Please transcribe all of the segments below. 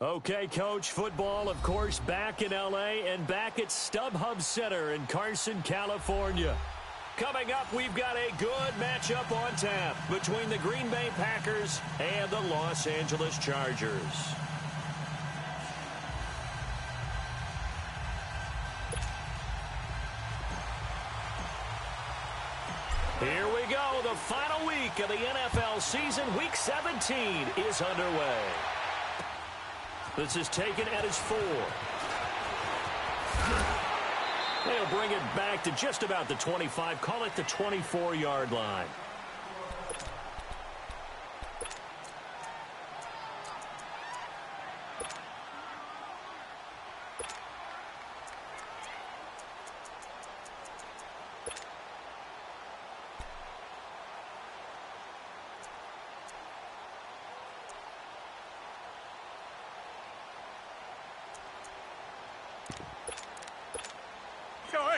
Okay, Coach, football, of course, back in L.A. and back at StubHub Center in Carson, California. Coming up, we've got a good matchup on tap between the Green Bay Packers and the Los Angeles Chargers. Here we go. The final week of the NFL season. Week 17 is underway. This is taken at his 4. They'll bring it back to just about the 25. Call it the 24-yard line.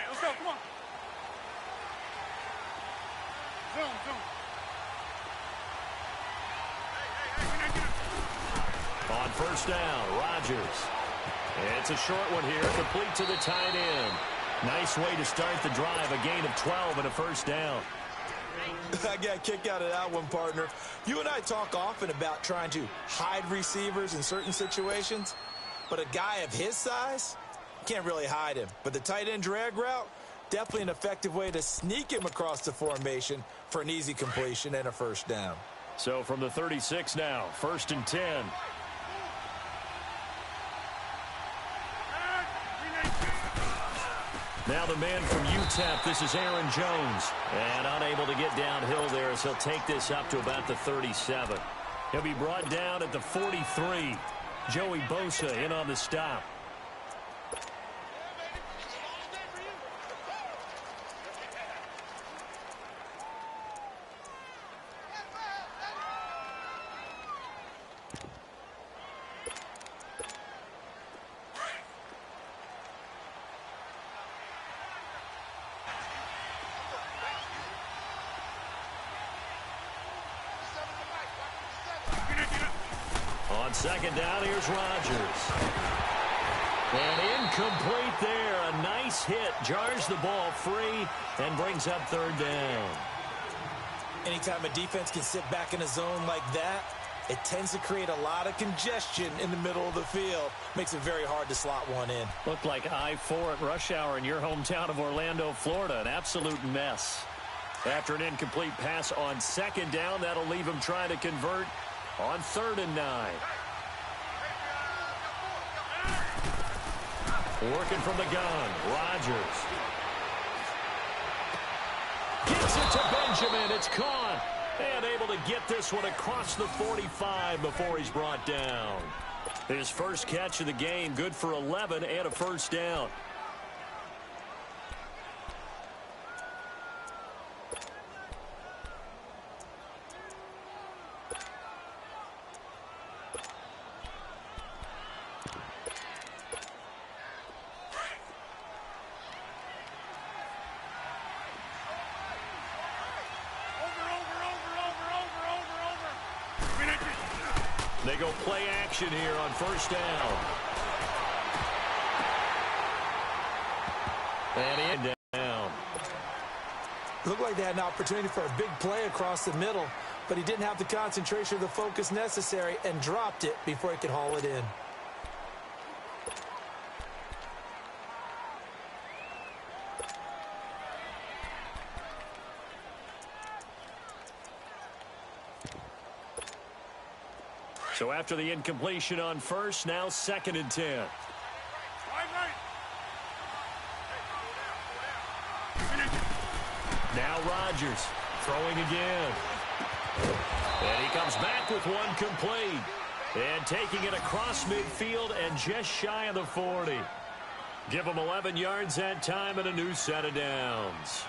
Let's go, come on. Zoom. On first down, Rodgers. It's a short one here, complete to the tight end. Nice way to start the drive, a gain of 12 and a first down. I got a kick out of that one, partner. You and I talk often about trying to hide receivers in certain situations, but a guy of his size can't really hide him. But the tight end drag route, definitely an effective way to sneak him across the formation for an easy completion and a first down. So from the 36 now, 1st and 10. Now the man from UTEP, this is Aaron Jones. And unable to get downhill there as he'll take this up to about the 37. He'll be brought down at the 43. Joey Bosa in on the stop. On second down, here's Rodgers. And incomplete there. A nice hit. Jars the ball free and brings up 3rd down. Anytime a defense can sit back in a zone like that, it tends to create a lot of congestion in the middle of the field. Makes it very hard to slot one in. Looked like I-4 at rush hour in your hometown of Orlando, Florida. An absolute mess. After an incomplete pass on 2nd down, that'll leave him trying to convert on 3rd and 9. Working from the gun, Rodgers. Gets it to Benjamin. It's caught. And able to get this one across the 45 before he's brought down. His first catch of the game, good for 11 and a first down. They go play action here on first down. And in down. Looked like they had an opportunity for a big play across the middle, but he didn't have the concentration or the focus necessary and dropped it before he could haul it in. So after the incompletion on first, now 2nd and 10. Now Rodgers throwing again. And he comes back with one complete. And taking it across midfield and just shy of the 40. Give him 11 yards that time and a new set of downs.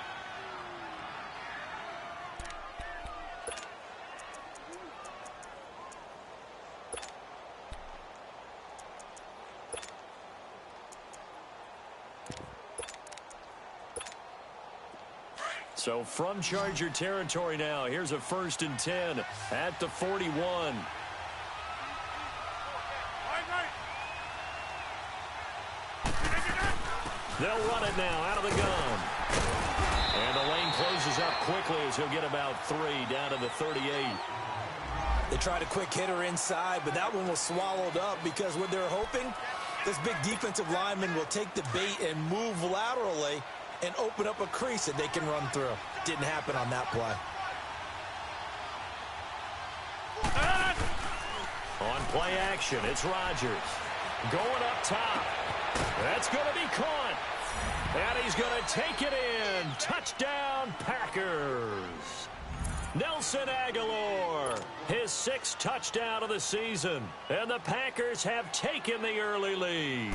So from Charger territory now, here's a 1st and 10 at the 41. They'll run it now out of the gun. And the lane closes up quickly as he'll get about 3 down to the 38. They tried a quick hitter inside, but that one was swallowed up because what they're hoping, this big defensive lineman will take the bait and move laterally and open up a crease that they can run through. Didn't happen on that play. On play action, it's Rodgers. Going up top. That's going to be caught. And he's going to take it in. Touchdown, Packers. Nelson Aguilar, his 6th touchdown of the season. And the Packers have taken the early lead.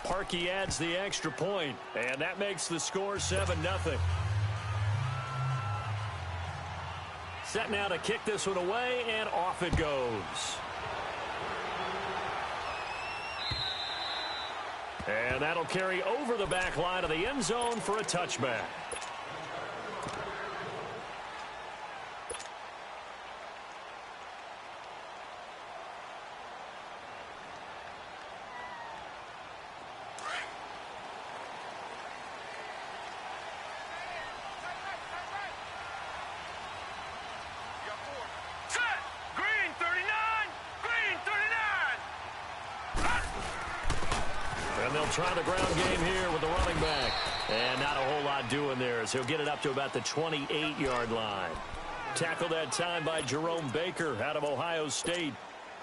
Parkey adds the extra point, and that makes the score 7-0. Set now to kick this one away, and off it goes. And that'll carry over the back line of the end zone for a touchback. And they'll try the ground game here with the running back. And not a whole lot doing there, as he'll get it up to about the 28-yard line. Tackled that time by Jerome Baker out of Ohio State.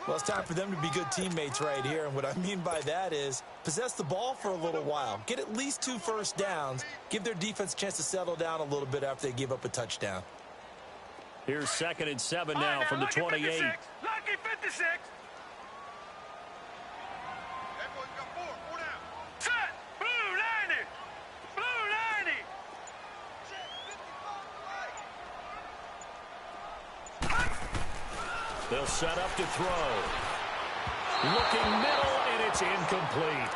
Well, it's time for them to be good teammates right here. And what I mean by that is possess the ball for a little while. Get at least 2 first downs. Give their defense a chance to settle down a little bit after they give up a touchdown. Here's 2nd and 7 now from the 28. Lucky 56. They'll set up to throw. Looking middle, and it's incomplete.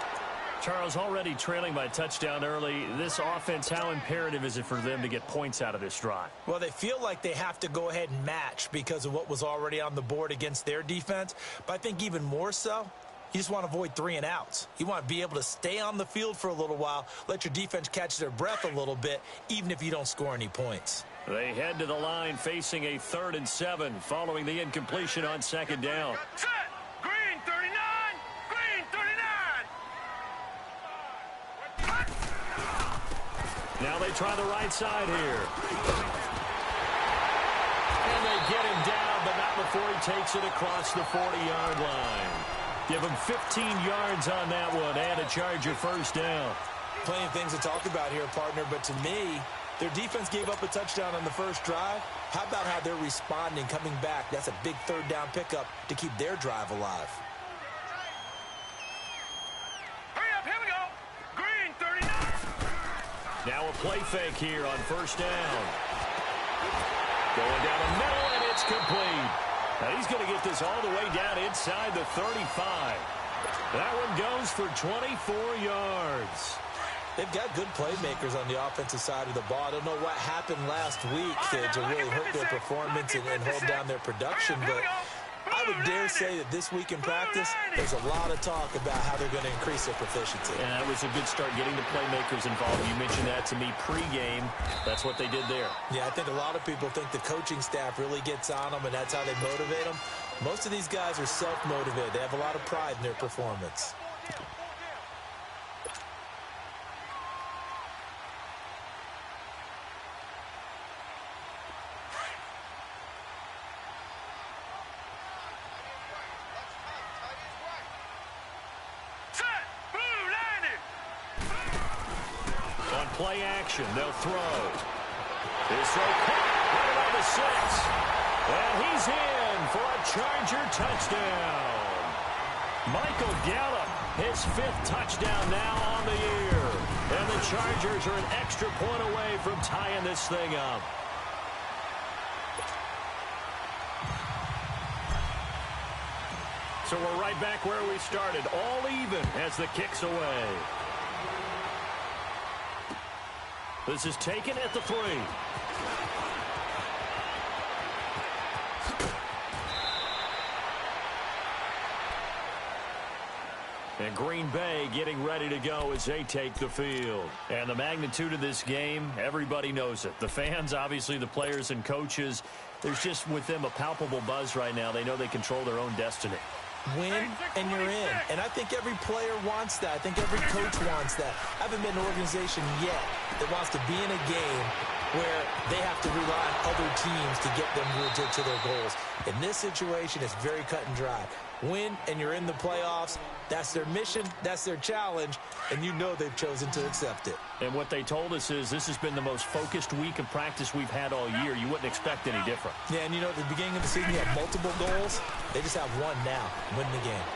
Charles, already trailing by a touchdown early. This offense, how imperative is it for them to get points out of this drive? Well, they feel like they have to go ahead and match because of what was already on the board against their defense. But I think even more so, you just want to avoid 3 and outs. You want to be able to stay on the field for a little while, let your defense catch their breath a little bit, even if you don't score any points. They head to the line facing a 3rd and 7 following the incompletion on 2nd down. Set. Green 39. Green 39. Now they try the right side here. And they get him down, but not before he takes it across the 40-yard line. Give him 15 yards on that one and a Charger first down. Plenty of things to talk about here, partner, but to me, their defense gave up a touchdown on the first drive. How about how they're responding, coming back? That's a big 3rd down pickup to keep their drive alive. Hurry up, here we go. Green 39. Now a play fake here on 1st down. Going down the middle, and it's complete. Now he's going to get this all the way down inside the 35. That one goes for 24 yards. They've got good playmakers on the offensive side of the ball. I don't know what happened last week to really hurt their performance and hold down their production, but I would dare say that this week in practice, there's a lot of talk about how they're going to increase their proficiency. And that was a good start getting the playmakers involved. You mentioned that to me pregame. That's what they did there. Yeah, I think a lot of people think the coaching staff really gets on them, and that's how they motivate them. Most of these guys are self-motivated. They have a lot of pride in their performance. Play action, they'll throw. This throw caught right around the 6. And he's in for a Charger touchdown. Michael Gallup, his 5th touchdown now on the year. And the Chargers are an extra point away from tying this thing up. So we're right back where we started, all even as the kick's away. This is taken at the 3. And Green Bay getting ready to go as they take the field. And the magnitude of this game, everybody knows it. The fans, obviously the players and coaches, there's just with them a palpable buzz right now. They know they control their own destiny. Win, and you're in. And I think every player wants that. I think every coach wants that. I haven't been an organization yet that wants to be in a game where they have to rely on other teams to get them to their goals. In this situation, it's very cut and dry. Win, and you're in the playoffs. That's their mission. That's their challenge. And you know they've chosen to accept it. And what they told us is this has been the most focused week of practice we've had all year. You wouldn't expect any different. Yeah, and you know, at the beginning of the season, you have multiple goals. They just have one now. Win the game.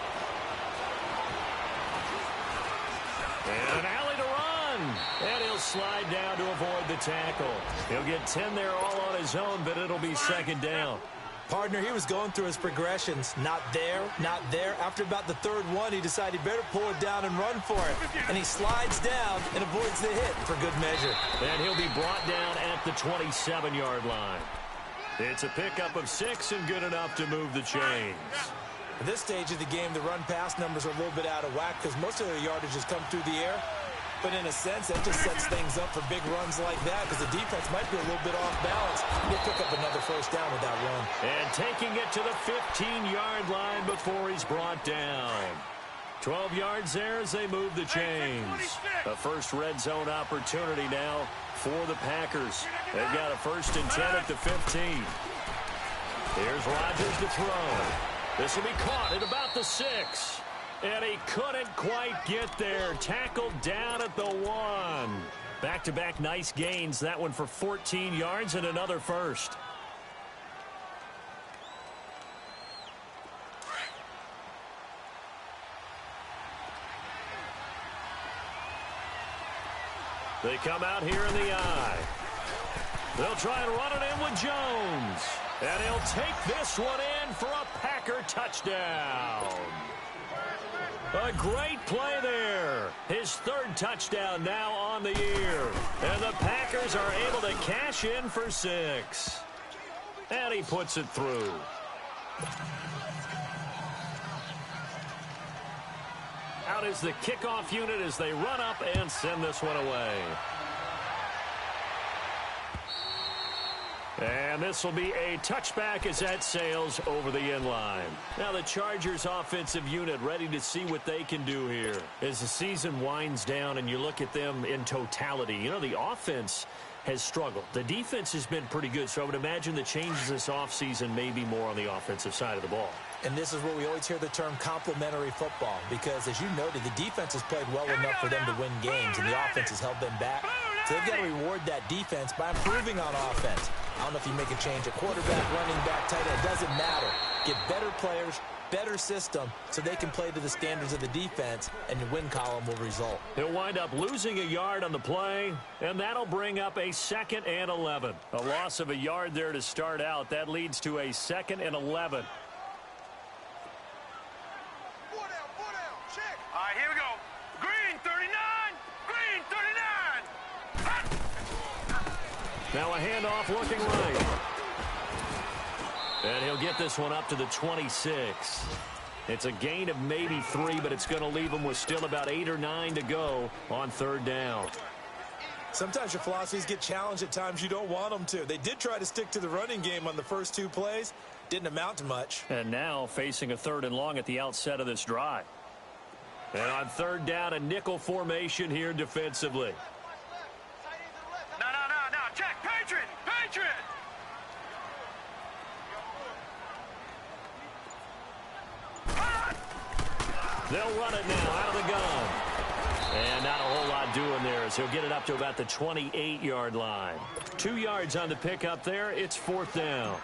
And an alley to run. And he'll slide down to avoid the tackle. He'll get 10 there all on his own, but it'll be second down. Partner, he was going through his progressions. Not there, not there. After about the third one, he decided he better pull it down and run for it. And he slides down and avoids the hit for good measure. And he'll be brought down at the 27-yard line. It's a pickup of 6 and good enough to move the chains. At this stage of the game, the run-pass numbers are a little bit out of whack because most of their yardage has come through the air. But in a sense, that just sets things up for big runs like that because the defense might be a little bit off balance. He'll pick up another first down with that run. And taking it to the 15-yard line before he's brought down. 12 yards there as they move the chains. A first red zone opportunity now for the Packers. They've got a 1st and 10 at the 15. Here's Rodgers to throw. This will be caught at about the 6. And he couldn't quite get there. Tackled down at the 1. Back-to-back nice gains. That one for 14 yards and another first. They come out here in the eye. They'll try and run it in with Jones. And he'll take this one in for a Packer touchdown. A great play there. His 3rd touchdown now on the year. And the Packers are able to cash in for 6. And he puts it through. Out is the kickoff unit as they run up and send this one away. And this will be a touchback as that sails over the end line. Now the Chargers offensive unit ready to see what they can do here. As the season winds down and you look at them in totality, you know, the offense has struggled. The defense has been pretty good, so I would imagine the changes this offseason may be more on the offensive side of the ball. And this is where we always hear the term complementary football because, as you noted, the defense has played well enough for them to win games, and the offense has held them back. So they've got to reward that defense by improving on offense. I don't know if you make a change at quarterback, running back, tight end. It doesn't matter. Get better players, better system, so they can play to the standards of the defense, and your win column will result. He'll wind up losing a yard on the play, and that'll bring up a 2nd and 11. A loss of a yard there to start out. That leads to a 2nd and 11. All right, here we go. Green 39. Green 39. Hot. Now a handoff looking right. And he'll get this one up to the 26. It's a gain of maybe 3, but it's going to leave him with still about 8 or 9 to go on 3rd down. Sometimes your philosophies get challenged at times you don't want them to. They did try to stick to the running game on the first 2 plays. Didn't amount to much. And now facing a 3rd and long at the outset of this drive. And on 3rd down, a nickel formation here defensively. No. Check. Patriot. They'll run it now out of the gun. And not a whole lot doing there as he'll get it up to about the 28-yard line. 2 yards on the pickup there. It's 4th down.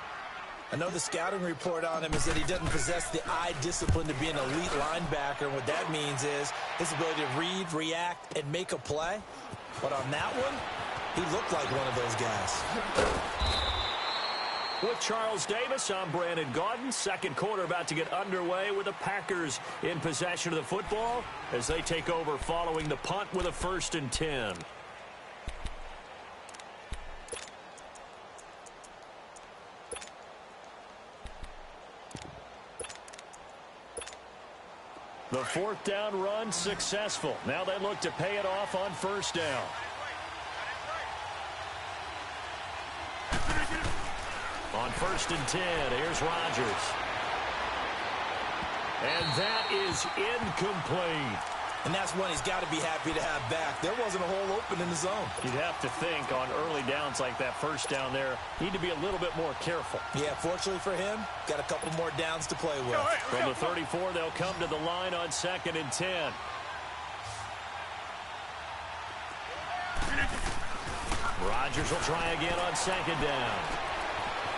I know the scouting report on him is that he doesn't possess the eye discipline to be an elite linebacker. And what that means is his ability to read, react, and make a play. But on that one, he looked like one of those guys. With Charles Davis, I'm Brandon Gaudin. 2nd quarter about to get underway with the Packers in possession of the football as they take over following the punt with a 1st and 10. The The fourth down run successful. Now they look to pay it off on first down. On 1st and 10, here's Rodgers. And that is incomplete. And that's one he's got to be happy to have back. There wasn't a hole open in the zone. You'd have to think on early downs like that first down there, need to be a little bit more careful. Yeah, fortunately for him, got a couple more downs to play with. From the 34, they'll come to the line on 2nd and 10. Rodgers will try again on 2nd down.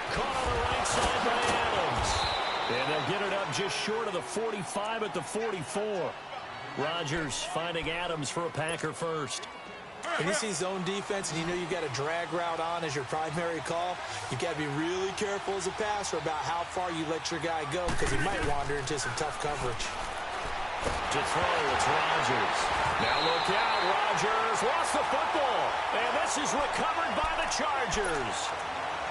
Caught on the right side by Adams. And they'll get it up just short of the 45 at the 44. Rodgers finding Adams for a Packer first. When you see zone defense and you know you've got a drag route on as your primary call, you've got to be really careful as a passer about how far you let your guy go because he might wander into some tough coverage. To throw, it's Rodgers. Now look out, Rodgers lost the football. And this is recovered by the Chargers.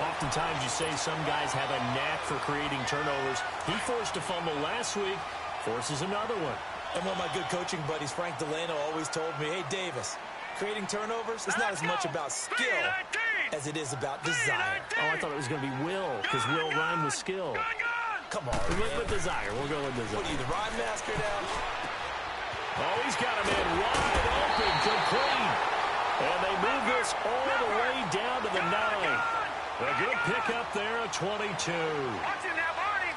Oftentimes you say some guys have a knack for creating turnovers. He forced a fumble last week, forces another one. And one of my good coaching buddies, Frank Delano, always told me, hey, Davis, creating turnovers is not as much about skill as it is about desire. Oh, I thought it was going to be will, because will rhyme with skill. Come on, We went with desire. We'll go with desire. What are you, the rhyme master now? Oh, he's got him in wide open, complete. And they move this all the way down to the 9. A good pickup there at 22.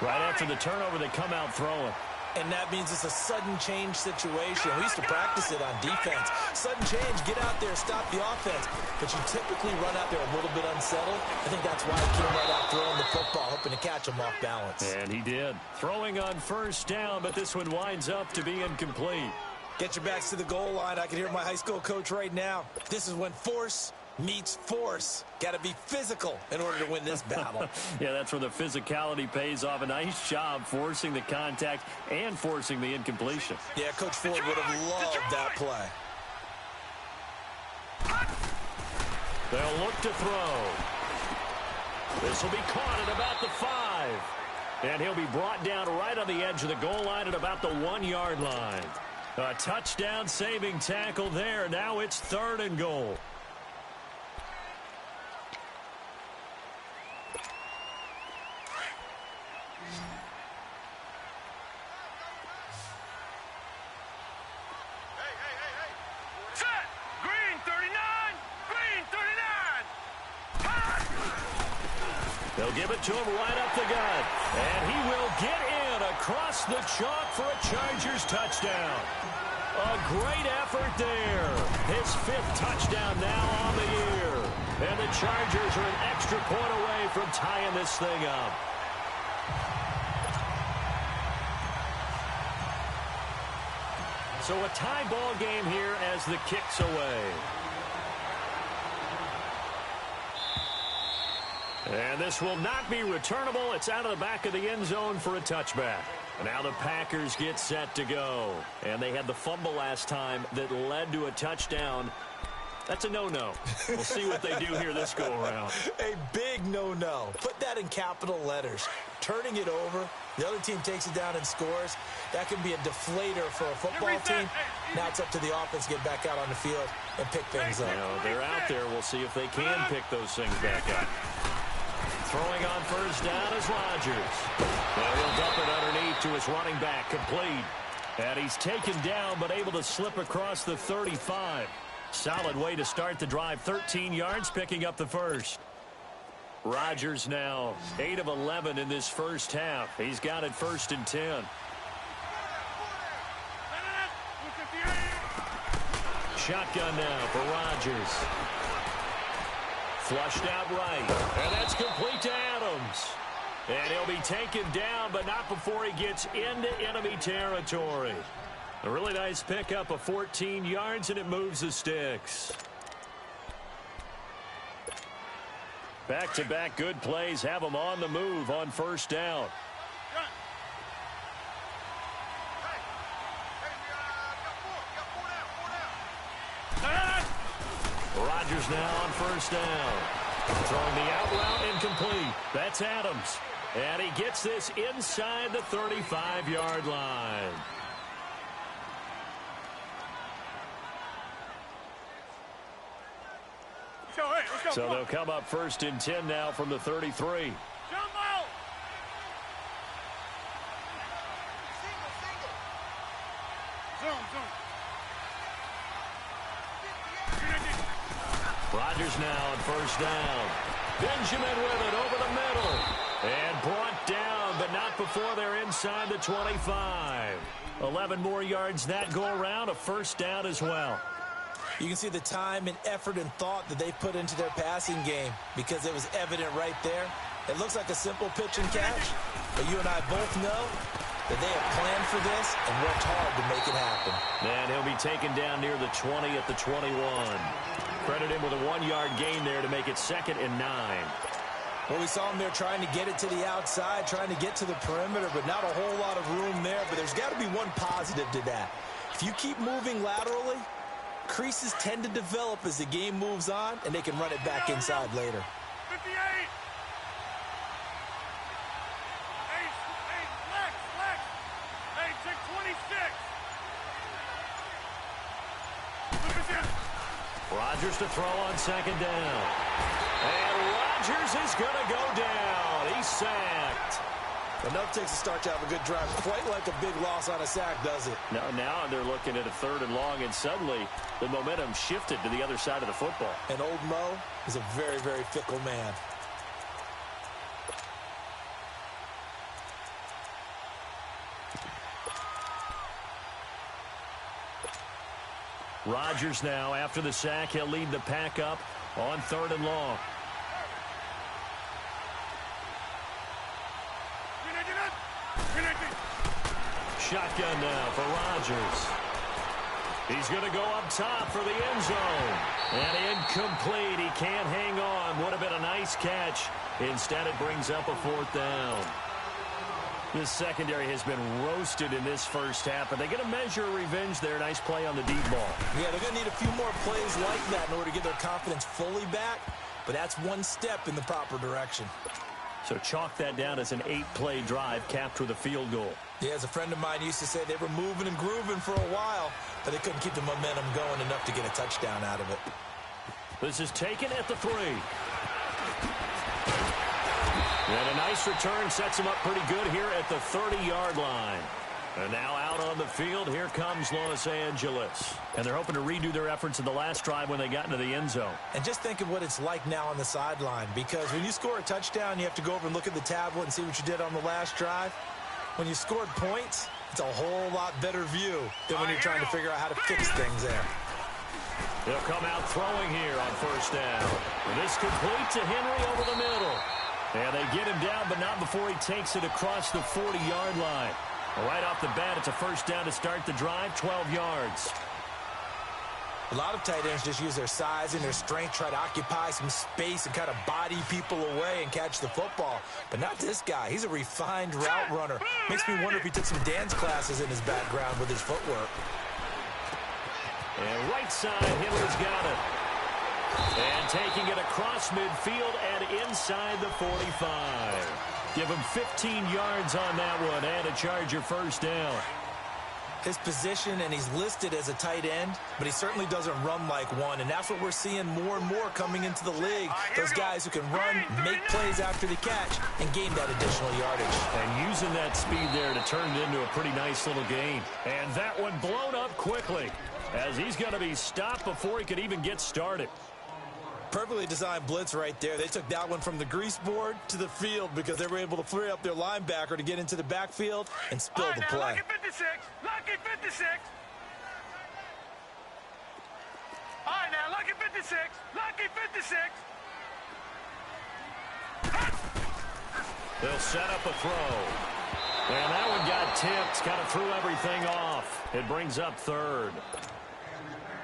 Right after the turnover, they come out throwing. And that means it's a sudden change situation. We used to practice it on defense. Sudden change, get out there, stop the offense. But you typically run out there a little bit unsettled. I think that's why he came right out throwing the football, hoping to catch him off balance. And he did. Throwing on first down, but this one winds up to be incomplete. Get your backs to the goal line. I can hear my high school coach right now. This is when force meets force. Got to be physical in order to win this battle. Yeah, that's where the physicality pays off. A nice job forcing the contact and forcing the incompletion. Yeah, Coach Ford would have loved that play. They'll look to throw. This will be caught at about the 5. And he'll be brought down right on the edge of the goal line at about the 1-yard line. A touchdown saving tackle there. Now it's 3rd and goal. They'll give it to him right up the gut. And he will get in across the chalk for a Chargers touchdown. A great effort there. His 5th touchdown now on the year. And the Chargers are an extra point away from tying this thing up. So a tie ball game here as the kick's away. And this will not be returnable. It's out of the back of the end zone for a touchback. And now the Packers get set to go. And they had the fumble last time that led to a touchdown. That's a no-no. We'll see what they do here this go-around. A big no-no. Put that in capital letters. Turning it over, the other team takes it down and scores. That can be a deflator for a football team. Now it's up to the offense to get back out on the field and pick things up. You know, they're out there. We'll see if they can pick those things back up. Throwing on first down is Rodgers. Now he'll dump it underneath to his running back, complete. And he's taken down but able to slip across the 35. Solid way to start the drive. 13 yards, picking up the first. Rodgers now 8 of 11 in this first half. He's got it 1st and 10. Shotgun now for Rodgers. Flushed out right. And that's complete to Adams. And he'll be taken down, but not before he gets into enemy territory. A really nice pickup of 14 yards, and it moves the sticks. Back-to-back good plays have them on the move on first down. Rodgers now on first down. Throwing the out route incomplete. That's Adams. And he gets this inside the 35-yard line. So they'll come up 1st and 10 now from the 33. Rodgers now on 1st down. Benjamin with it over the middle. And brought down, but not before they're inside the 25. 11 more yards that go around, a 1st down as well. You can see the time and effort and thought that they put into their passing game because it was evident right there. It looks like a simple pitch and catch, but you and I both know that they have planned for this and worked hard to make it happen. And he'll be taken down near the 20 at the 21. Credit him with a 1-yard gain there to make it 2nd and 9. Well, we saw him there trying to get it to the outside, trying to get to the perimeter, but not a whole lot of room there. But there's got to be one positive to that. If you keep moving laterally, creases tend to develop as the game moves on, and they can run it back inside later. 58. Hey, check 26. Rodgers to throw on 2nd down. And Rodgers is going to go down. He's sacked. Enough takes to start to have a good drive. Quite like a big loss on a sack, does it? Now they're looking at a 3rd and long, and suddenly the momentum shifted to the other side of the football. And old Mo is a very, very fickle man. Rodgers now, after the sack, he'll lead the pack up on 3rd and long. Shotgun now for Rodgers. He's going to go up top for the end zone. And incomplete. He can't hang on. Would have been a nice catch. Instead, it brings up a 4th down. This secondary has been roasted in this 1st half, but they're going to measure revenge there. Nice play on the deep ball. Yeah, they're going to need a few more plays like that in order to get their confidence fully back, but that's one step in the proper direction. So chalk that down as an 8-play drive capped with a field goal. Yeah, as a friend of mine used to say, they were moving and grooving for a while, but they couldn't keep the momentum going enough to get a touchdown out of it. This is taken at the 3. And a nice return sets him up pretty good here at the 30-yard line. And now out on the field, here comes Los Angeles. And they're hoping to redo their efforts in the last drive when they got into the end zone. And just think of what it's like now on the sideline, because when you score a touchdown, you have to go over and look at the tablet and see what you did on the last drive. When you scored points, it's a whole lot better view than when you're trying to figure out how to fix things there. They'll come out throwing here on 1st down. And this complete to Henry over the middle. And they get him down, but not before he takes it across the 40-yard line. Right off the bat, it's a 1st down to start the drive, 12 yards. A lot of tight ends just use their size and their strength, try to occupy some space and kind of body people away and catch the football. But not this guy. He's a refined route runner. Makes me wonder if he took some dance classes in his background with his footwork. And right side, Henry's got it. And taking it across midfield and inside the 45. Give him 15 yards on that one and a Charger 1st down. His position, and he's listed as a tight end, but he certainly doesn't run like one, and that's what we're seeing more and more coming into the league. Those guys who can run, make plays after the catch, and gain that additional yardage. And using that speed there to turn it into a pretty nice little gain. And that one blown up quickly, as he's going to be stopped before he could even get started. Perfectly designed blitz right there. They took that one from the grease board to the field because they were able to free up their linebacker to get into the backfield and spill the play. Lucky 56. Lucky 56. All right, now, lucky 56. Lucky 56. They'll set up a throw. And that one got tipped. Kind of threw everything off. It brings up 3rd.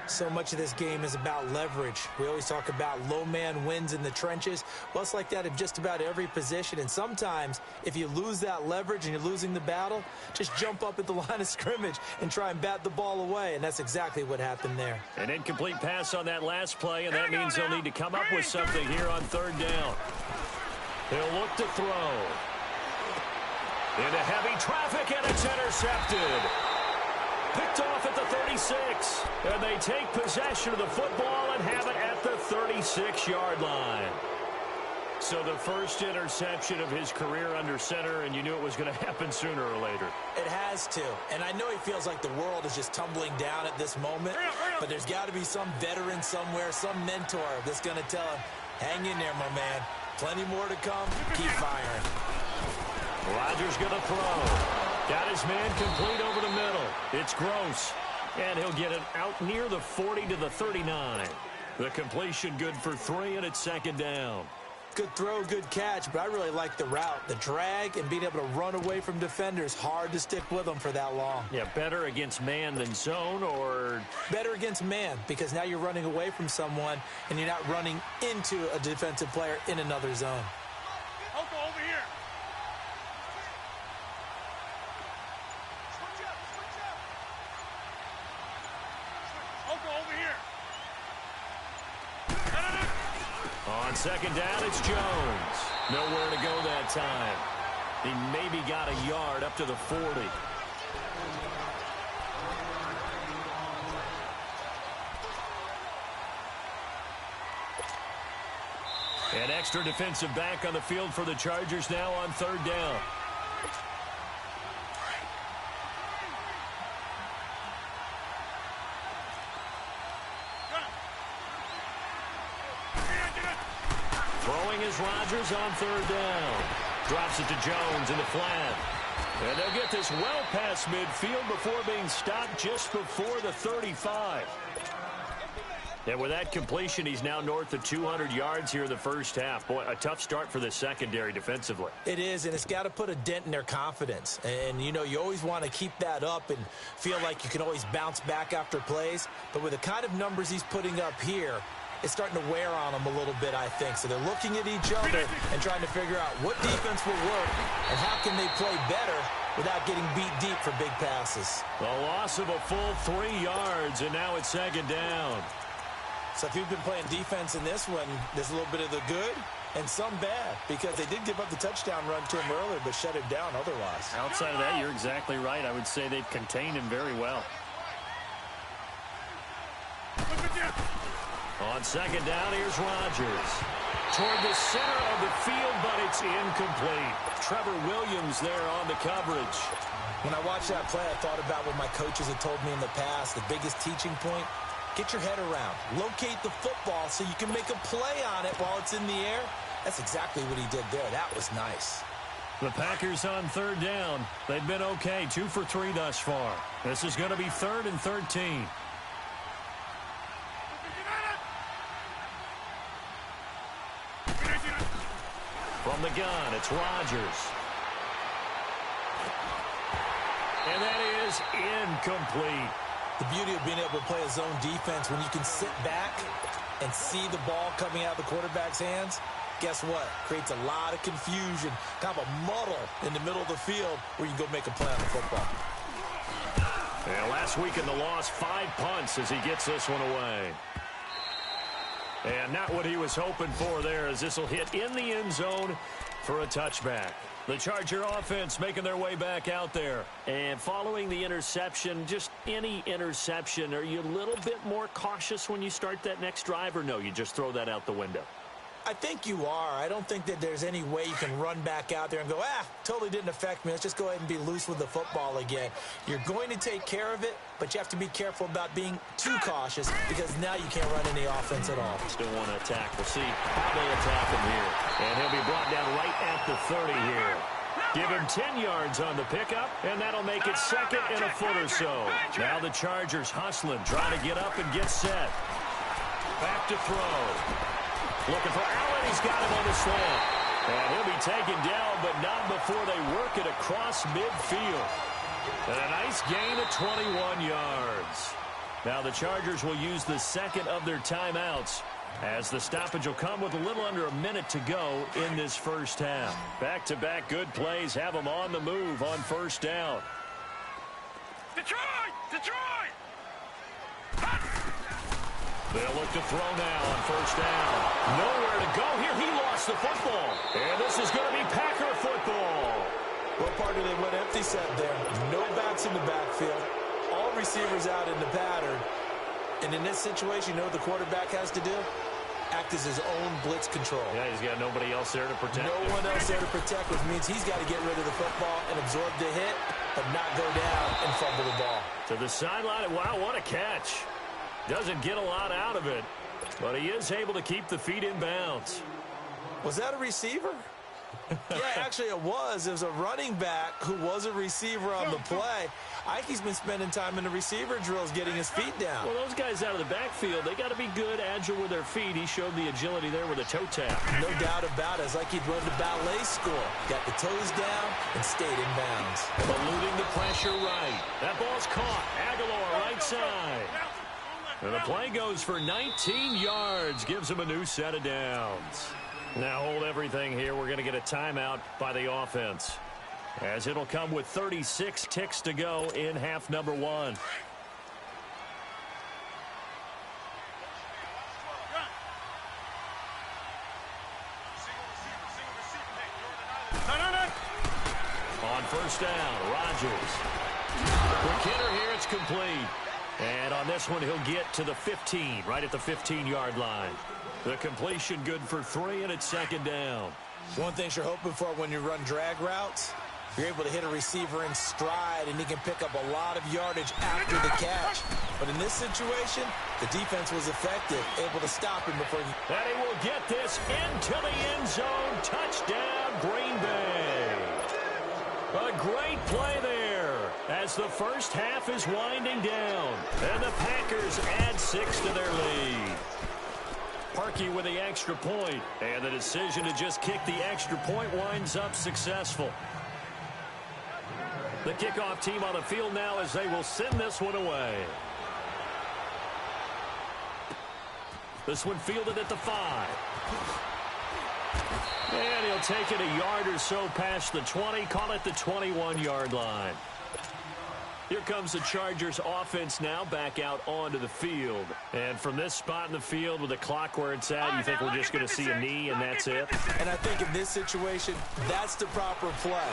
So much of this game is about leverage. We always talk about low man wins in the trenches. Well, it's like that in just about every position. And sometimes, if you lose that leverage and you're losing the battle, just jump up at the line of scrimmage and try and bat the ball away. And that's exactly what happened there. An incomplete pass on that last play, and that means they'll need to come up with something here on 3rd down. He'll look to throw. Into heavy traffic, and it's intercepted. Picked off at the 36. And they take possession of the football and have it at the 36-yard line. So the first interception of his career under center, and you knew it was going to happen sooner or later. It has to. And I know he feels like the world is just tumbling down at this moment, but there's got to be some veteran somewhere, some mentor that's going to tell him, hang in there, my man. Plenty more to come. Keep firing. Rodgers going to throw. Got his man complete over the middle. It's Gross. And he'll get it out near the 40 to the 39. The completion good for 3, and it's second down. Good throw, good catch, but I really like the route. The drag and being able to run away from defenders, hard to stick with them for that long. Yeah, better against man than zone, or? Better against man, because now you're running away from someone and you're not running into a defensive player in another zone. Oko, over here. Oko, over here. On second down, it's Jones. Nowhere to go that time. He maybe got a yard up to the 40. An extra defensive back on the field for the Chargers now on third down. Throwing is Rodgers on third down. Drops it to Jones in the flat. And they'll get this well past midfield before being stopped just before the 35. And with that completion, he's now north of 200 yards here in the first half. Boy, a tough start for the secondary defensively. It is, and it's got to put a dent in their confidence. And, you know, you always want to keep that up and feel like you can always bounce back after plays. But with the kind of numbers he's putting up here, it's starting to wear on them a little bit, I think. So they're looking at each other and trying to figure out what defense will work and how can they play better without getting beat deep for big passes. The loss of a full 3 yards, and now it's second down. So if you've been playing defense in this one, there's a little bit of the good and some bad, because they did give up the touchdown run to him earlier but shut it down otherwise. Outside of that, you're exactly right. I would say they've contained him very well. On second down, here's Rodgers. Toward the center of the field, but it's incomplete. Trevor Williams there on the coverage. When I watched that play, I thought about what my coaches had told me in the past. The biggest teaching point, get your head around. Locate the football so you can make a play on it while it's in the air. That's exactly what he did there. That was nice. The Packers on third down. They've been okay, 2 for 3 thus far. This is going to be 3rd and 13. From the gun, it's Rodgers. And that is incomplete. The beauty of being able to play a zone defense, when you can sit back and see the ball coming out of the quarterback's hands, guess what? Creates a lot of confusion, kind of a muddle in the middle of the field where you can go make a play on the football. And last week in the loss, 5 punts as he gets this one away. And not what he was hoping for there, as this will hit in the end zone for a touchback. The Charger offense making their way back out there. And following the interception, just any interception, are you a little bit more cautious when you start that next drive, or no, you just throw that out the window? I think you are. I don't think that there's any way you can run back out there and go, totally didn't affect me. Let's just go ahead and be loose with the football again. You're going to take care of it, but you have to be careful about being too cautious, because now you can't run any offense at all. Still want to attack. We'll see how they attack him here. And he'll be brought down right at the 30 here. Give him 10 yards on the pickup, and that'll make it 2nd and a foot or so. Now the Chargers hustling, trying to get up and get set. Back to throw. Looking for Allen. He's got him on the slant. And he'll be taken down, but not before they work it across midfield. And a nice gain of 21 yards. Now the Chargers will use the second of their timeouts, as the stoppage will come with a little under a minute to go in this first half. Back-to-back good plays have them on the move on first down. Detroit! Detroit! They'll look to throw now on first down. Nowhere to go here. He lost the football. And this is going to be Packer football. Well, partner, they went empty set there. No backs in the backfield. all receivers out in the pattern. And in this situation, you know what the quarterback has to do? Act as his own blitz control. Yeah, he's got nobody else there to protect. No one else there to protect, which means he's got to get rid of the football and absorb the hit, but not go down and fumble the ball. To the sideline. Wow, what a catch. Doesn't get a lot out of it, but he is able to keep the feet in bounds. Was that a receiver? Yeah, actually it was. It was a running back who was a receiver on the play. Ike's been spending time in the receiver drills getting his feet down. Well, those guys out of the backfield, they got to be good, agile with their feet. He showed the agility there with a toe tap. No doubt about it. It's like he'd run the ballet school. Got the toes down and stayed in bounds. Eluding the pressure right. That ball's caught. Aguilar right side. And the play goes for 19 yards. Gives him a new set of downs. Now hold everything here. We're going to get a timeout by the offense, as it'll come with 36 ticks to go in half number one. On first down, Rodgers. Quick hitter here, it's complete. And on this one, he'll get to the 15, right at the 15-yard line. The completion good for 3, and it's second down. One thing you're hoping for when you run drag routes, you're able to hit a receiver in stride, and he can pick up a lot of yardage after the catch. But in this situation, the defense was effective, able to stop him before he... And he will get this into the end zone. Touchdown, Green Bay. A great play there as the first half is winding down. And the Packers add 6 to their lead. Parkey with the extra point, and the decision to just kick the extra point winds up successful. The kickoff team on the field now as they will send this one away. This one fielded at the 5. And he'll take it a yard or so past the 20, call it the 21-yard line. Here comes the Chargers offense now back out onto the field. And from this spot in the field with the clock where it's at, you think we're just going to see a knee and that's it? And I think in this situation, that's the proper play.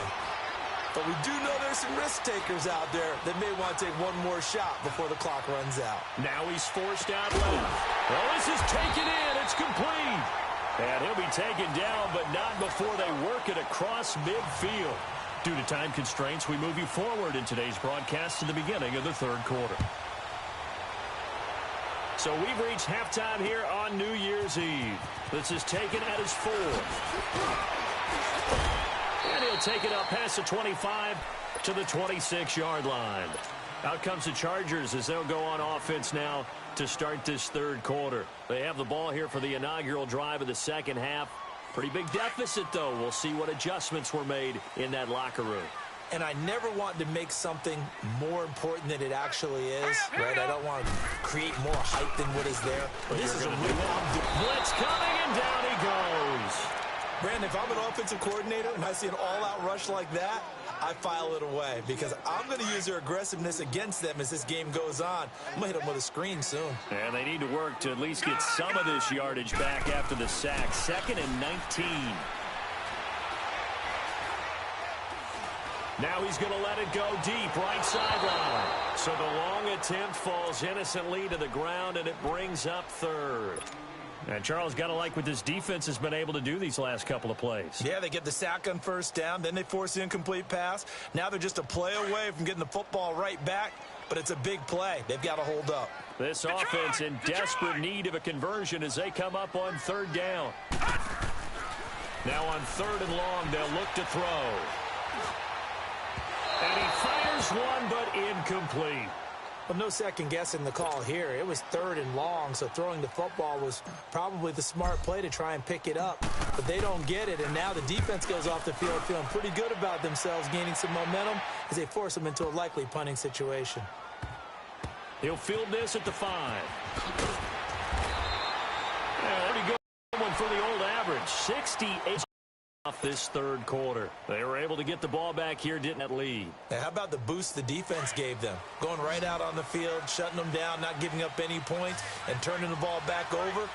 But we do know there's some risk takers out there that may want to take one more shot before the clock runs out. Now he's forced out left. Well, this is taken in. It's complete. And he'll be taken down, but not before they work it across midfield. Due to time constraints, we move you forward in today's broadcast to the beginning of the third quarter. So we've reached halftime here on New Year's Eve. This is taken at his 4. And he'll take it up past the 25 to the 26-yard line. Out comes the Chargers as they'll go on offense now to start this third quarter. They have the ball here for the inaugural drive of the second half. Pretty big deficit, though. We'll see what adjustments were made in that locker room. And I never want to make something more important than it actually is, right? I don't want to create more hype than what is there. But this is a blitz coming, and down he goes. Brandon, if I'm an offensive coordinator and I see an all-out rush like that, I file it away because I'm going to use their aggressiveness against them as this game goes on. I'm going to hit them with a screen soon. And they need to work to at least get some of this yardage back after the sack. 2nd and 19. Now he's going to let it go deep, right sideline. So the long attempt falls innocently to the ground, and it brings up 3rd. And Charles, got to like what this defense has been able to do these last couple of plays. Yeah, they get the sack on first down, then they force the incomplete pass. Now they're just a play away from getting the football right back, but it's a big play. They've got to hold up. This offense in desperate need of a conversion as they come up on 3rd down. Now on 3rd and long, they'll look to throw. And he fires one, but incomplete. Well, no second guessing the call here. It was 3rd and long, so throwing the football was probably the smart play to try and pick it up. But they don't get it, and now the defense goes off the field feeling pretty good about themselves, gaining some momentum as they force them into a likely punting situation. He'll field this at the 5. Yeah, there you go. One for the old average. 68 off this third quarter. They were able to get the ball back here, didn't it, lead? Now, how about the boost the defense gave them? Going right out on the field, shutting them down, not giving up any points, and turning the ball back over.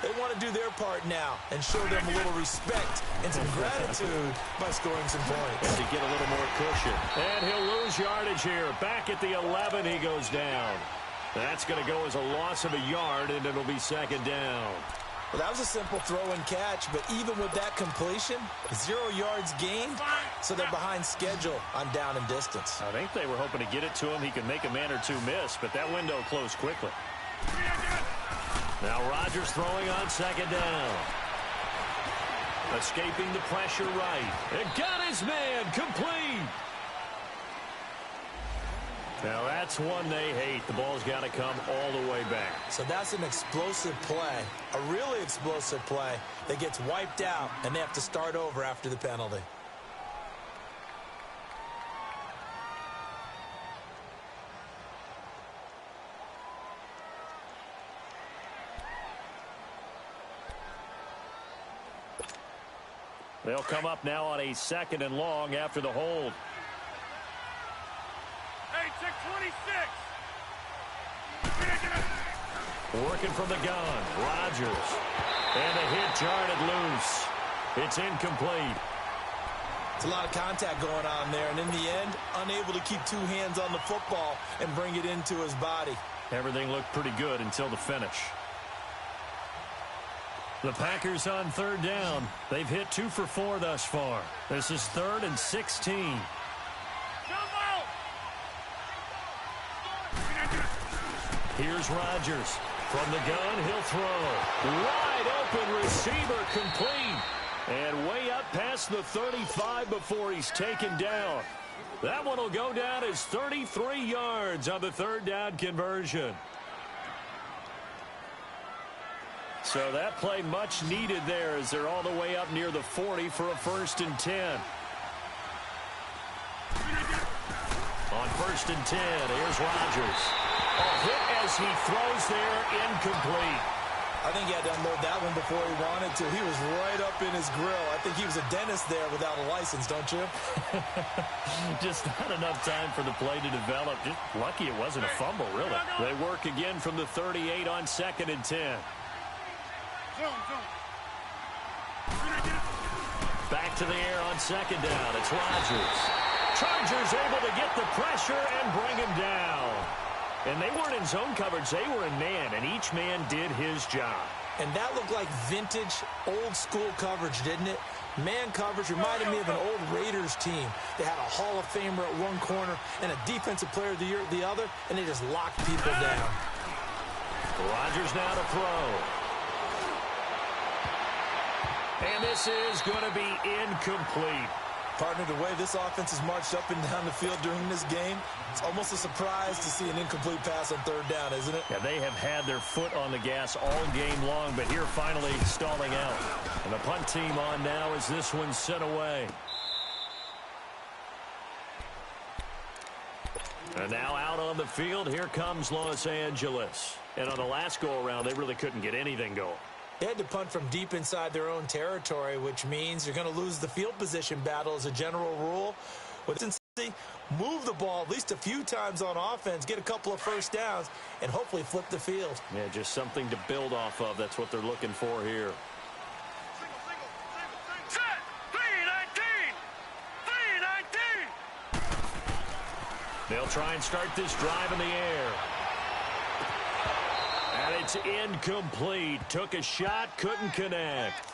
They want to do their part now and show them a little respect and some gratitude by scoring some points. And to get a little more cushion. And he'll lose yardage here. Back at the 11, he goes down. That's going to go as a loss of a yard, and it'll be second down. Well, that was a simple throw and catch, but even with that completion, 0 yards gained, so they're behind schedule on down and distance. I think they were hoping to get it to him. He could make a man or two miss, but that window closed quickly. Now Rodgers throwing on second down. Escaping the pressure right. It got his man complete. Now that's one they hate. The ball's got to come all the way back. So that's an explosive play, a really explosive play that gets wiped out, and they have to start over after the penalty. They'll come up now on a second and long after the hold. Hey, check 26. Working from the gun, Rodgers. And the hit jarred loose. It's incomplete. It's a lot of contact going on there, and in the end, unable to keep 2 hands on the football and bring it into his body. Everything looked pretty good until the finish. The Packers on third down. They've hit 2 for 4 thus far. This is 3rd and 16. Here's Rodgers. From the gun, he'll throw. Wide open receiver complete. And way up past the 35 before he's taken down. That one will go down as 33 yards on the 3rd down conversion. So that play much needed there as they're all the way up near the 40 for a 1st and 10. On 1st and 10, here's Rodgers. A hit as he throws there, incomplete. I think he had to unload that one before he wanted to. He was right up in his grill. I think he was a dentist there without a license, don't you? Just not enough time for the play to develop. Just lucky it wasn't a fumble, really. They work again from the 38 on 2nd and 10. Back to the air on 2nd down. It's Rodgers. Chargers able to get the pressure and bring him down. And they weren't in zone coverage. They were in man, and each man did his job. And that looked like vintage, old-school coverage, didn't it? Man coverage reminded me of an old Raiders team. They had a Hall of Famer at one corner and a Defensive Player of the Year at the other, and they just locked people down. Rodgers now to throw. And this is going to be incomplete. Partner, the way this offense has marched up and down the field during this game, it's almost a surprise to see an incomplete pass on 3rd down, isn't it? Yeah, they have had their foot on the gas all game long, but here finally stalling out. And the punt team on now as this one's sent away. And now out on the field, here comes Los Angeles. And on the last go-around, they really couldn't get anything going. They had to punt from deep inside their own territory, which means you're going to lose the field position battle as a general rule. With consistency, move the ball at least a few times on offense, get a couple of 1st downs, and hopefully flip the field. Yeah, just something to build off of. That's what they're looking for here. Set! 3-19! 3-19! They'll try and start this drive in the air. And it's incomplete. Took a shot, couldn't connect.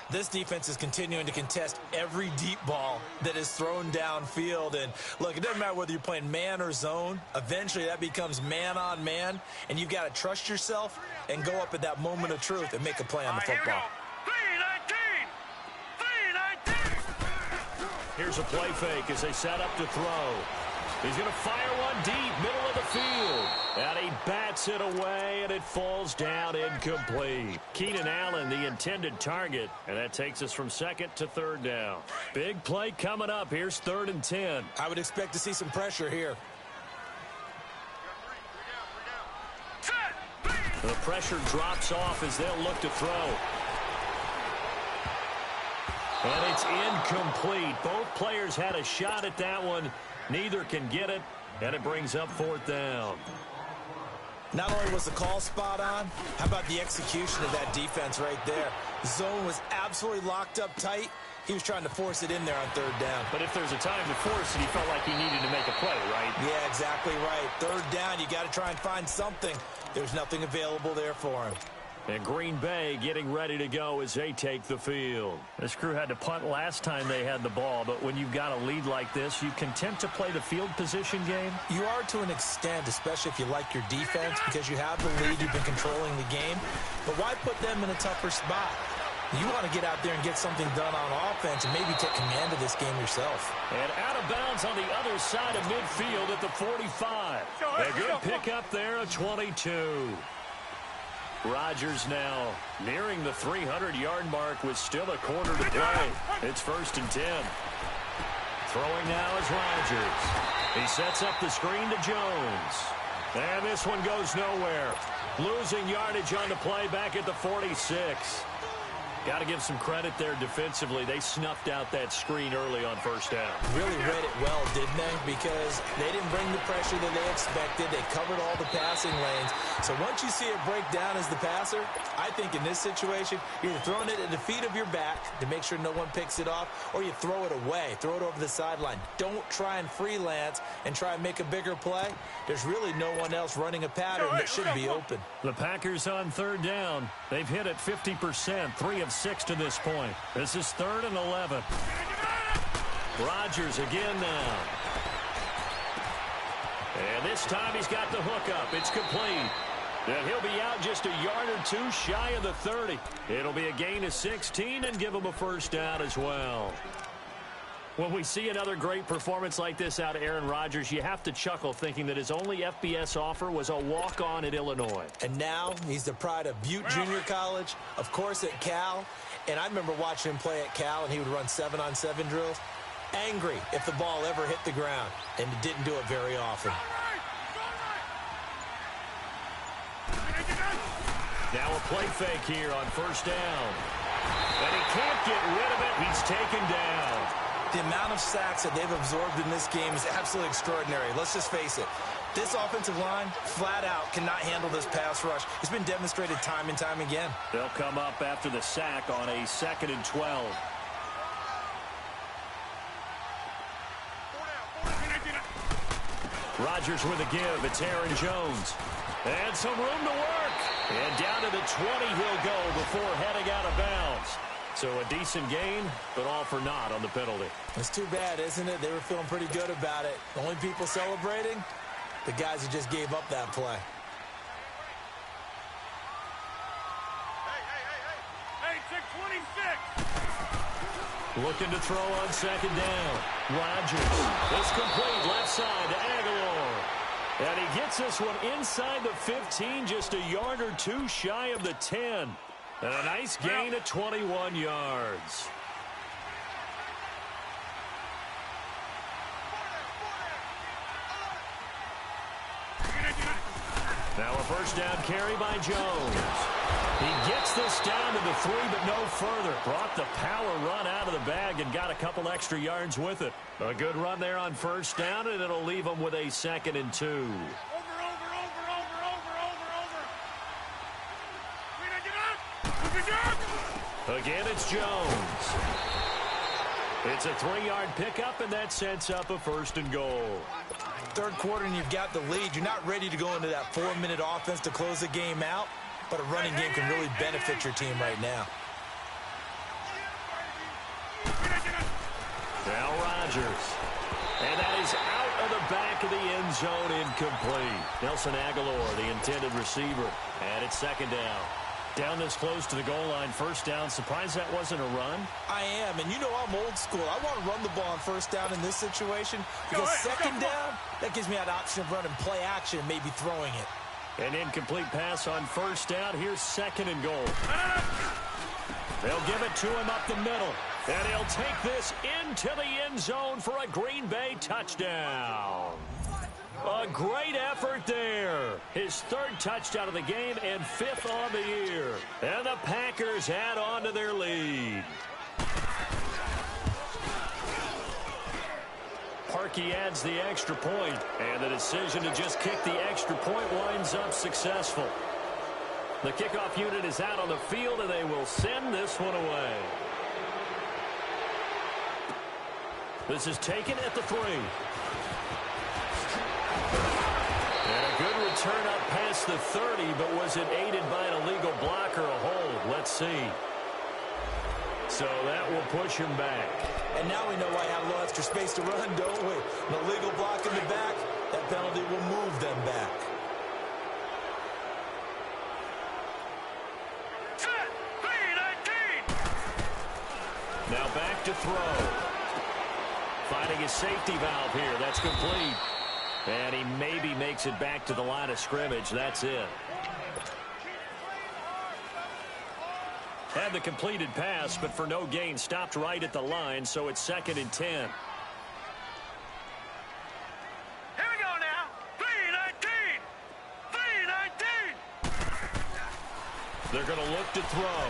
This defense is continuing to contest every deep ball that is thrown downfield. And, look, it doesn't matter whether you're playing man or zone. Eventually, that becomes man-on-man, and you've got to trust yourself and go up at that moment of truth and make a play on the football. 3-19! 3-19! Here's a play fake as they set up to throw. He's going to fire one deep, middle of the field. And he bats it away, and it falls down incomplete. Keenan Allen, the intended target, and that takes us from 2nd to 3rd down. Big play coming up. Here's 3rd and 10. I would expect to see some pressure here. The pressure drops off as they'll look to throw. And it's incomplete. Both players had a shot at that one. Neither can get it, and it brings up 4th down. Not only was the call spot on, how about the execution of that defense right there? The zone was absolutely locked up tight. He was trying to force it in there on third down. But if there's a time to force it, he felt like he needed to make a play, right? Yeah, exactly right. Third down, you got to try and find something. There's nothing available there for him. And Green Bay getting ready to go as they take the field. This crew had to punt last time they had the ball, but when you've got a lead like this, you content to play the field position game? You are to an extent, especially if you like your defense, because you have the lead, you've been controlling the game. But why put them in a tougher spot? You want to get out there and get something done on offense and maybe take command of this game yourself. And out of bounds on the other side of midfield at the 45. A good pickup there at 22. Rodgers now nearing the 300-yard mark with still a quarter to play. It's 1st and 10. Throwing now is Rodgers. He sets up the screen to Jones. And this one goes nowhere. Losing yardage on the play back at the 46. Got to give some credit there defensively. They snuffed out that screen early on 1st down. Really read it well, didn't they? Because they didn't bring the pressure that they expected. They covered all the passing lanes. So once you see it break down as the passer, I think in this situation, you're throwing it at the feet of your back to make sure no one picks it off, or you throw it away, throw it over the sideline. Don't try and freelance and try and make a bigger play. There's really no one else running a pattern that should be open. The Packers on 3rd down. They've hit it 50%, 3 of 6 to this point. This is 3rd and 11. Rodgers again now. And this time he's got the hook up. It's complete. And he'll be out just a yard or two shy of the 30. It'll be a gain of 16 and give him a 1st down as well. When we see another great performance like this out of Aaron Rodgers, you have to chuckle thinking that his only FBS offer was a walk-on at Illinois. And now he's the pride of Butte Junior College, of course at Cal. And I remember watching him play at Cal, and he would run 7-on-7 drills. Angry if the ball ever hit the ground, and he didn't do it very often. Now a play fake here on 1st down. And he can't get rid of it. He's taken down. The amount of sacks that they've absorbed in this game is absolutely extraordinary. Let's just face it. This offensive line, flat out, cannot handle this pass rush. It's been demonstrated time and time again. They'll come up after the sack on a 2nd and 12. Rodgers with a give. It's Aaron Jones. And some room to work. And down to the 20 he'll go before heading out of bounds. So a decent gain, but all for naught on the penalty. It's too bad, isn't it? They were feeling pretty good about it. The only people celebrating, the guys who just gave up that play. Hey, 626. Looking to throw on 2nd down. Rodgers. It's complete left side to Aguilar. And he gets this one inside the 15, just a yard or two shy of the 10. And a nice gain of 21 yards. Now a 1st down carry by Jones. He gets this down to the 3, but no further. Brought the power run out of the bag and got a couple extra yards with it. A good run there on 1st down, and it'll leave him with a 2nd and 2. Again, it's Jones. It's a 3-yard pickup, and that sets up a 1st and goal. 3rd quarter, and you've got the lead. You're not ready to go into that 4-minute offense to close the game out, but a running game can really benefit your team right now. Now Rodgers. And that is out of the back of the end zone, incomplete. Nelson Aguilar, the intended receiver. And it's 2nd down. Down this close to the goal line, 1st down. Surprised that wasn't a run? I am, and you know I'm old school. I want to run the ball on 1st down in this situation because 2nd down, that gives me that option of running play action and maybe throwing it. An incomplete pass on 1st down. Here's 2nd and goal. They'll give it to him up the middle. And he'll take this into the end zone for a Green Bay touchdown. A great effort there. His 3rd touchdown of the game and 5th on the year. And the Packers add on to their lead. mark, he adds the extra point. And the decision to just kick the extra point winds up successful. The kickoff unit is out on the field, and they will send this one away. This is taken at the 3. And a good return up past the 30, but was it aided by an illegal block or a hold? Let's see. So that will push him back. And now we know why you have a little extra space to run, don't we? An illegal block in the back, that penalty will move them back. Set. 3-19. Now back to throw. Finding his safety valve here. That's complete. And he maybe makes it back to the line of scrimmage. That's it. Had the completed pass, but for no gain, stopped right at the line, so it's 2nd and 10. Here we go now. 3-19. 3-19. They're going to look to throw.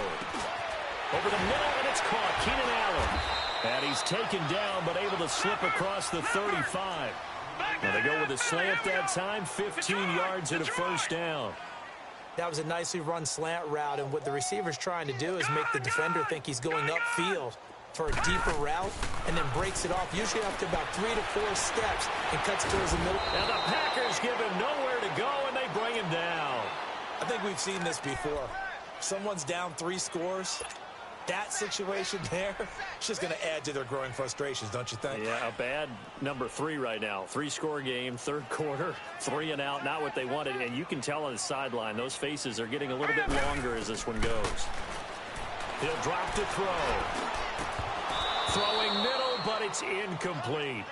Over the middle, and it's caught. Keenan Allen. And he's taken down, but able to slip across the 35. Now they go with a slant that time, 15 yards and a first down. That was a nicely run slant route, and what the receiver's trying to do is make the defender think he's going upfield for a deeper route, and then breaks it off, usually up to about 3 to 4 steps, and cuts towards the middle. Now the Packers give him nowhere to go, and they bring him down. I think we've seen this before. Someone's down 3 scores. That situation there, it's just going to add to their growing frustrations, don't you think? Yeah, a bad number 3 right now. 3-score game, 3rd quarter, 3 and out, not what they wanted. And you can tell on the sideline, those faces are getting a little bit longer as this one goes. He'll drop to throw. Throwing middle, but it's incomplete.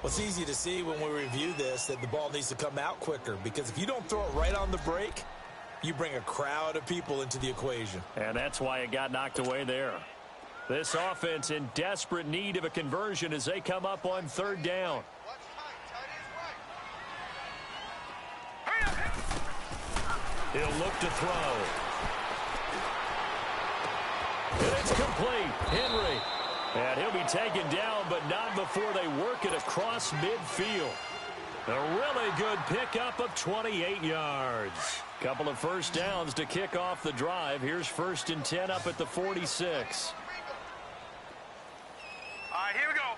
Well, it's easy to see when we review this that the ball needs to come out quicker, because if you don't throw it right on the break, you bring a crowd of people into the equation. And that's why it got knocked away there. This offense in desperate need of a conversion as they come up on 3rd down. He'll look to throw. And it's complete. Henry. And he'll be taken down, but not before they work it across midfield. A really good pickup of 28 yards. Couple of first downs to kick off the drive. Here's 1st and 10 up at the 46. All right, here we go.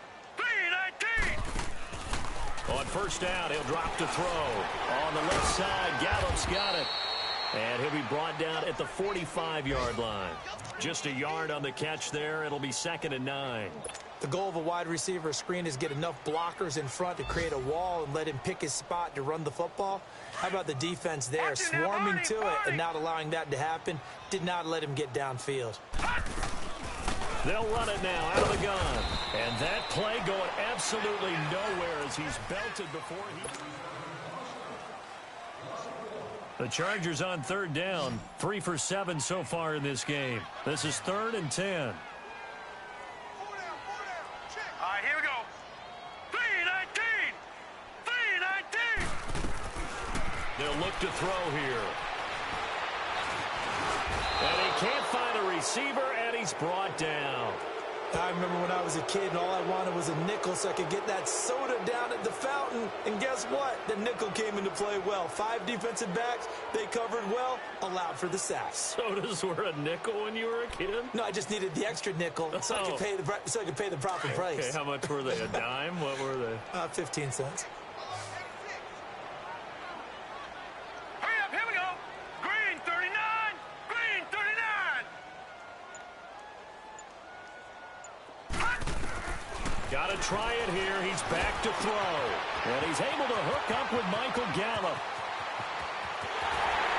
3-19. On 1st down, he'll drop to throw. On the left side, Gallup's got it. And he'll be brought down at the 45-yard line. Just a yard on the catch there. It'll be 2nd and 9. The goal of a wide receiver screen is get enough blockers in front to create a wall and let him pick his spot to run the football. How about the defense there, swarming to it and not allowing that to happen? Did not let him get downfield. They'll run it now out of the gun. And that play going absolutely nowhere as he's belted before he... The Chargers on 3rd down, 3 for 7 so far in this game. This is 3rd and 10. All right, here we go. 3-19. 3-19. They'll look to throw here. And he can't find a receiver, and he's brought down. I remember when I was a kid and all I wanted was a nickel so I could get that soda down at the fountain. And guess what? The nickel came into play well. 5 defensive backs, they covered well, allowed for the sacks. Sodas were a nickel when you were a kid? No, I just needed the extra nickel so I could pay the proper price. Okay, how much were they? A dime? What were they? 15 cents. Hurry up, here we go. Green 39. Green 39. Got to try it here. He's back to throw. And he's able to hook up with Michael Gallup.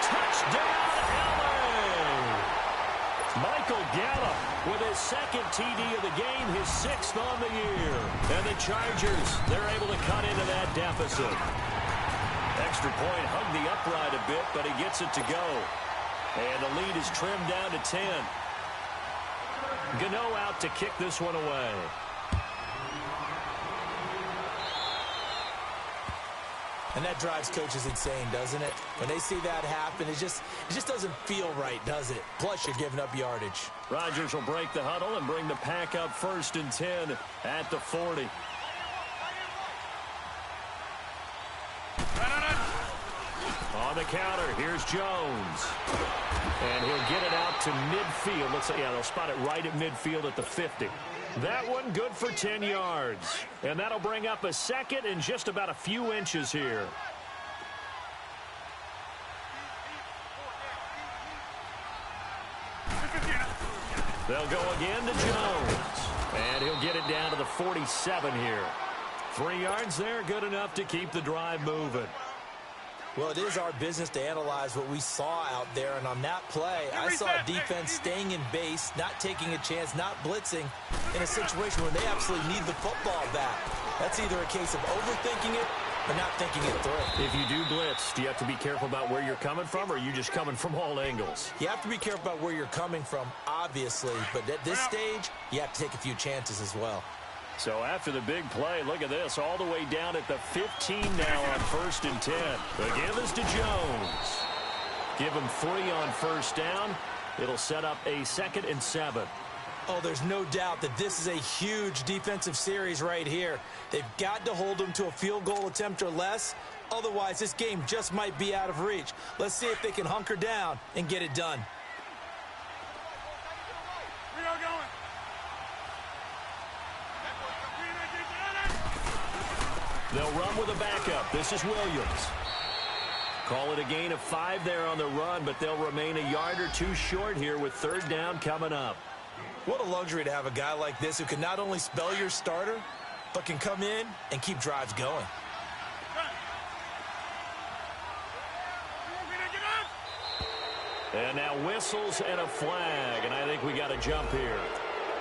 Touchdown, LA! Michael Gallup with his 2nd TD of the game, his 6th on the year. And the Chargers, they're able to cut into that deficit. Extra point hugged the upright a bit, but he gets it to go. And the lead is trimmed down to 10. Gano out to kick this one away. And that drives coaches insane, doesn't it? When they see that happen, it just doesn't feel right, does it? Plus, you're giving up yardage. Rodgers will break the huddle and bring the pack up 1st and 10 at the 40. the counter. Here's Jones. And he'll get it out to midfield. Let's say, yeah, they'll spot it right at midfield at the 50. That one good for 10 yards. And that'll bring up a second and just about a few inches here. They'll go again to Jones. And he'll get it down to the 47 here. 3 yards there, good enough to keep the drive moving. Well, it is our business to analyze what we saw out there, and on that play, I saw a defense staying in base, not taking a chance, not blitzing in a situation where they absolutely need the football back. That's either a case of overthinking it or not thinking it through. If you do blitz, do you have to be careful about where you're coming from, or are you just coming from all angles? You have to be careful about where you're coming from, obviously, but at this stage, you have to take a few chances as well. So after the big play, look at this, all the way down at the 15 now on 1st and 10. The give is to Jones. Give him 3 on first down. It'll set up a 2nd and 7. Oh, there's no doubt that this is a huge defensive series right here. They've got to hold them to a field goal attempt or less. Otherwise, this game just might be out of reach. Let's see if they can hunker down and get it done. They'll run with a backup. This is Williams. Call it a gain of 5 there on the run, but they'll remain a yard or 2 short here with 3rd down coming up. What a luxury to have a guy like this who can not only spell your starter, but can come in and keep drives going. And now whistles and a flag, and I think we got a jump here.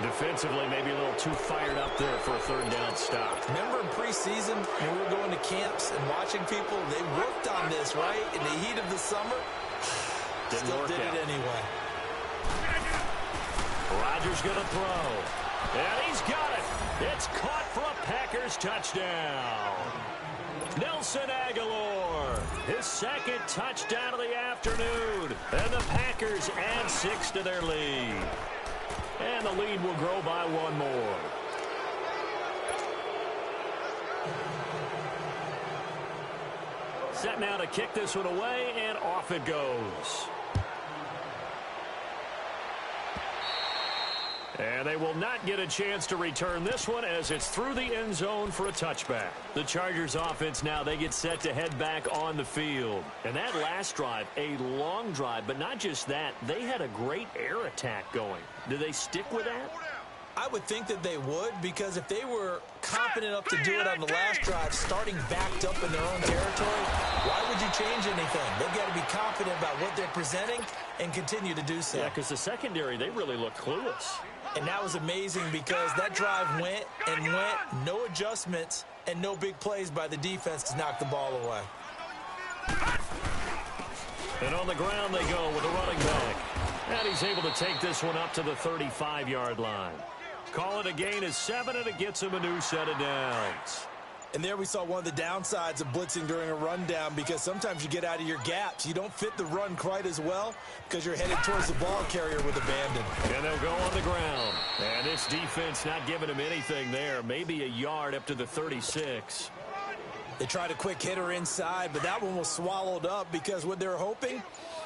Defensively, maybe a little too fired up there for a 3rd down stop. Remember in preseason when we were going to camps and watching people, they worked on this, right? In the heat of the summer, still did it anyway. Rodgers going to throw. And he's got it. It's caught for a Packers touchdown. Nelson Aguilar, his 2nd touchdown of the afternoon. And the Packers add 6 to their lead. And the lead will grow by 1 more. Set now to kick this one away, and off it goes. And they will not get a chance to return this one as it's through the end zone for a touchback. The Chargers offense now, they get set to head back on the field. And that last drive, a long drive, but not just that, they had a great air attack going. Do they stick with that? I would think that they would, because if they were confident enough to do it on the last drive, starting backed up in their own territory, why would you change anything? They've got to be confident about what they're presenting and continue to do so. Yeah, because the secondary, they really look clueless. And that was amazing because that drive went and went, no adjustments and no big plays by the defense to knock the ball away. And on the ground they go with a running back. And he's able to take this one up to the 35-yard line. Call it a gain of 7, and it gets him a new set of downs. And there we saw one of the downsides of blitzing during a rundown, because sometimes you get out of your gaps. You don't fit the run quite as well because you're headed towards the ball carrier with abandon. And they'll go on the ground. And this defense not giving him anything there. Maybe a yard up to the 36. They tried a quick hitter inside, but that one was swallowed up because what they're hoping,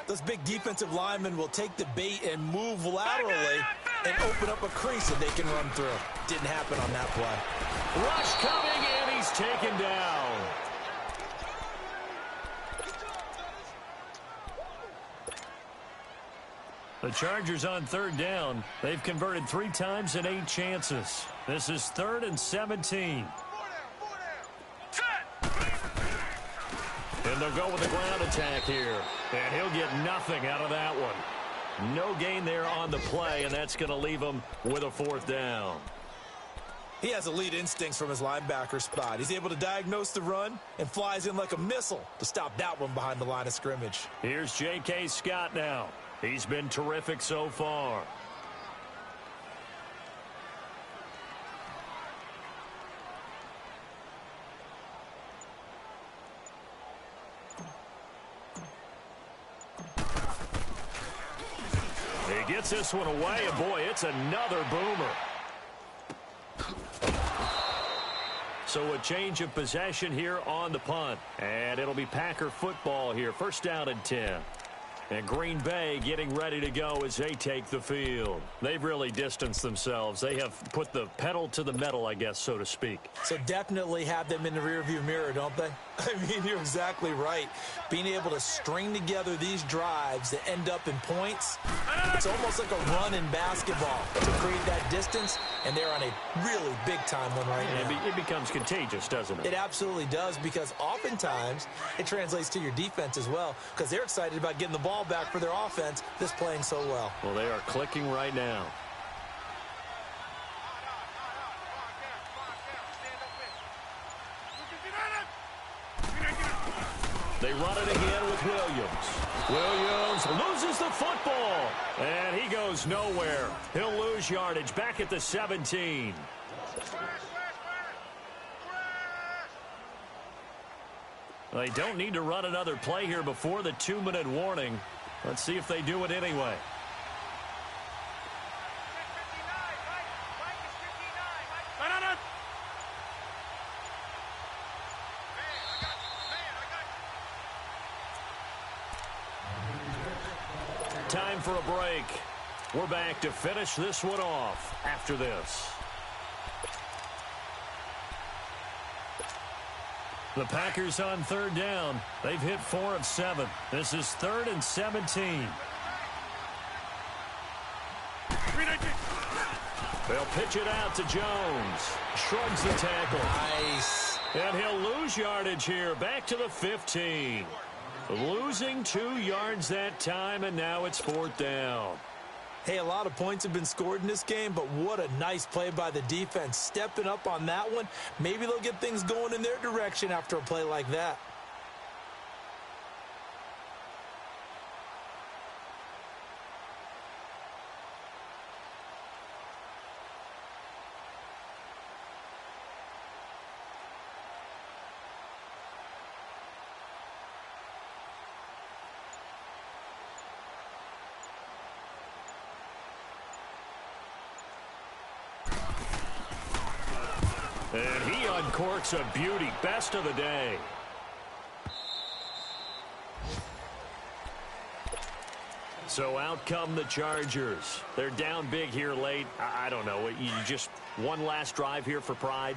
those big defensive linemen will take the bait and move laterally and open up a crease that they can run through. Didn't happen on that play. Rush coming, and he's taken down. The Chargers on 3rd down. They've converted 3 times in 8 chances. This is 3rd and 17. And they'll go with the ground attack here. And he'll get nothing out of that one. No gain there on the play, and that's going to leave him with a 4th down. He has elite instincts from his linebacker spot. He's able to diagnose the run and flies in like a missile to stop that one behind the line of scrimmage. Here's J.K. Scott now. He's been terrific so far. He gets this one away, and boy, it's another boomer. So a change of possession here on the punt. And it'll be Packer football here. First down and 10. And Green Bay getting ready to go as they take the field. They've really distanced themselves. They have put the pedal to the metal, I guess, so to speak. So definitely have them in the rearview mirror, don't they? I mean, you're exactly right. Being able to string together these drives that end up in points, it's almost like a run in basketball to create that distance, and they're on a really big-time one right now. It becomes contagious, doesn't it? It absolutely does, because oftentimes it translates to your defense as well, because they're excited about getting the ball back for their offense that's playing so well. Well, they are clicking right now. They run it again with Williams. Williams loses the football, and he goes nowhere. He'll lose yardage back at the 17. They don't need to run another play here before the 2-minute warning. Let's see if they do it anyway. Time for a break. We're back to finish this one off after this. The Packers on third down. They've hit 4 of 7. This is 3rd and 17. They'll pitch it out to Jones. Shrugs the tackle. Nice. And he'll lose yardage here. Back to the 15. Losing 2 yards that time, and now it's 4th down. Hey, a lot of points have been scored in this game, but what a nice play by the defense. Stepping up on that one. Maybe they'll get things going in their direction after a play like that. And he uncorks a beauty. Best of the day. So out come the Chargers. They're down big here late. I don't know. You just one last drive here for pride?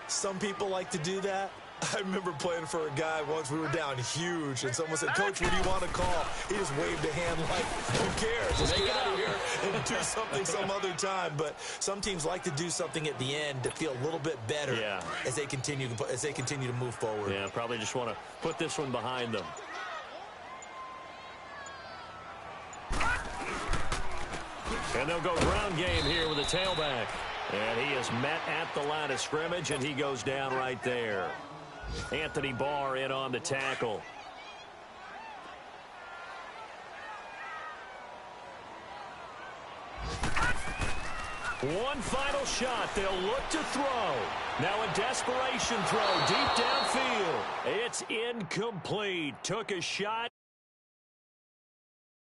Some people like to do that. I remember playing for a guy once. We were down huge, and someone said, "Coach, what do you want to call?" He just waved a hand like, "Who cares? Just get out of here and do something some other time." But some teams like to do something at the end to feel a little bit better as they continue to move forward. Yeah, probably just want to put this one behind them. And they'll go ground game here with a tailback. And he is met at the line of scrimmage, and he goes down right there. Anthony Barr in on the tackle. One final shot. They'll look to throw. Now a desperation throw deep downfield. It's incomplete. Took a shot.